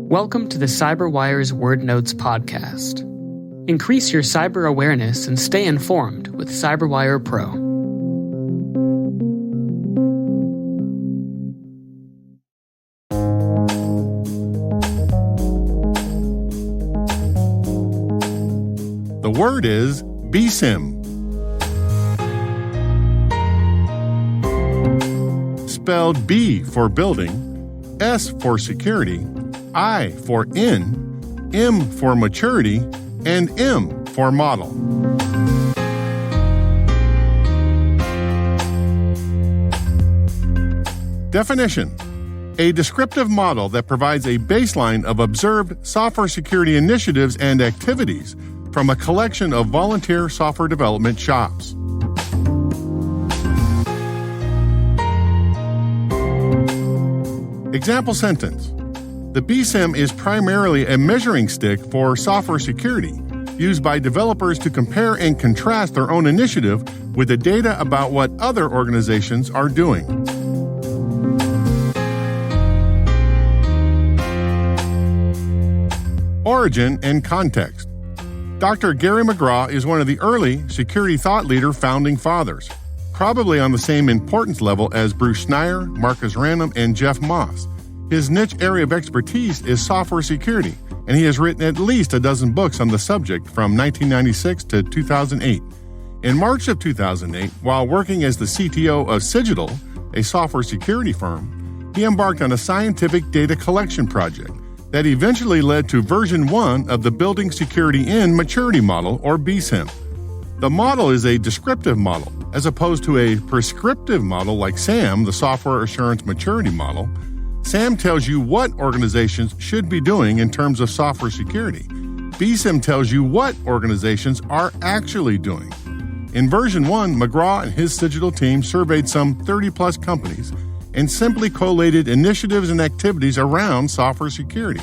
Welcome to the CyberWire's Word Notes podcast. Increase your cyber awareness and stay informed with CyberWire Pro. The word is BSIMM. Spelled B for building, S for security, I for in, M for maturity, and M for model. Definition: a descriptive model that provides a baseline of observed software security initiatives and activities from a collection of volunteer software development shops. Example sentence: the BSIMM is primarily a measuring stick for software security, used by developers to compare and contrast their own initiative with the data about what other organizations are doing. Origin and context. Dr. Gary McGraw is one of the early security thought leader founding fathers, probably on the same importance level as Bruce Schneier, Marcus Random, and Jeff Moss. His niche area of expertise is software security, and he has written at least a dozen books on the subject from 1996 to 2008. In March of 2008, while working as the CTO of Cigital, a software security firm, he embarked on a scientific data collection project that eventually led to version 1 of the Building Security In Maturity Model, or BSIMM. The model is a descriptive model, as opposed to a prescriptive model like SAMM, the Software Assurance Maturity Model. SAMM tells you what organizations should be doing in terms of software security. BSIMM tells you what organizations are actually doing. In version 1, McGraw and his Cigital team surveyed some 30-plus companies and simply collated initiatives and activities around software security.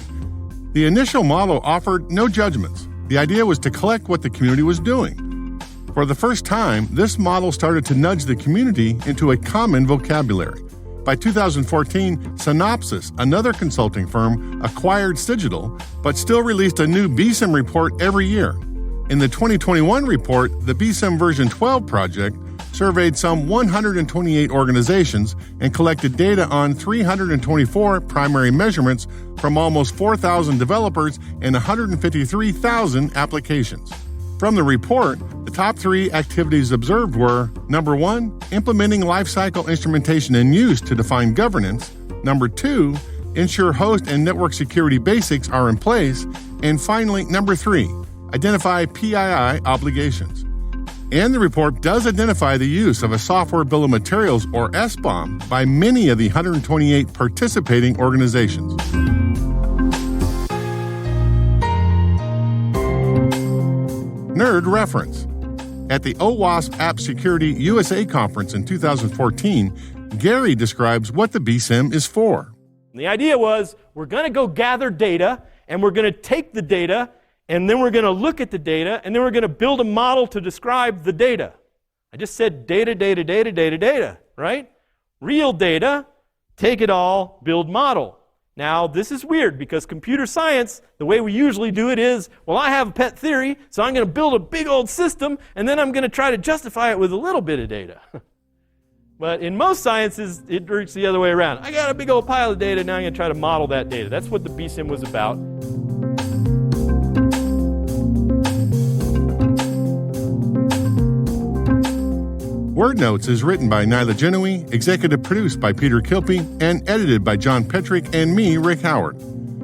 The initial model offered no judgments. The idea was to collect what the community was doing. For the first time, this model started to nudge the community into a common vocabulary. By 2014, Synopsys, another consulting firm, acquired Cigital, but still released a new BSIMM report every year. In the 2021 report, the BSIMM version 12 project surveyed some 128 organizations and collected data on 324 primary measurements from almost 4,000 developers and 153,000 applications. From the report, the top 3 activities observed were: number 1, implementing lifecycle instrumentation and use to define governance; number 2, ensure host and network security basics are in place; and finally, number 3, identify PII obligations. And the report does identify the use of a software bill of materials, or SBOM, by many of the 128 participating organizations. Nerd reference. At the OWASP App Security USA conference in 2014, Gary describes what the BSIMM is for. The idea was, we're going to go gather data, and we're going to take the data, and then we're going to look at the data, and then we're going to build a model to describe the data. I just said data, data, data, data, data, right? Real data, take it all, build model. Now, this is weird because computer science, the way we usually do it is, well, I have a pet theory, so I'm going to build a big old system, and then I'm going to try to justify it with a little bit of data. But in most sciences, it works the other way around. I got a big old pile of data, now I'm going to try to model that data. That's what the BSIMM was about. Word Notes is written by Nyla Genoe, executive produced by Peter Kilpie, and edited by John Petrick and me, Rick Howard.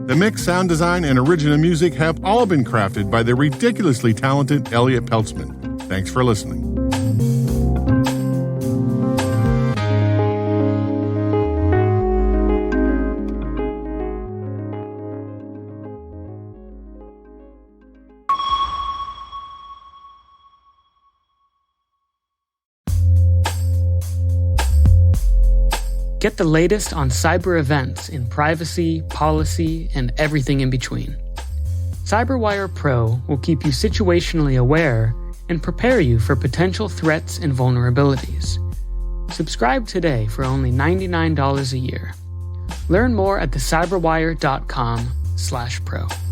The mix, sound design, and original music have all been crafted by the ridiculously talented Elliot Peltzman. Thanks for listening. Get the latest on cyber events in privacy, policy, and everything in between. CyberWire Pro will keep you situationally aware and prepare you for potential threats and vulnerabilities. Subscribe today for only $99 a year. Learn more at thecyberwire.com/pro.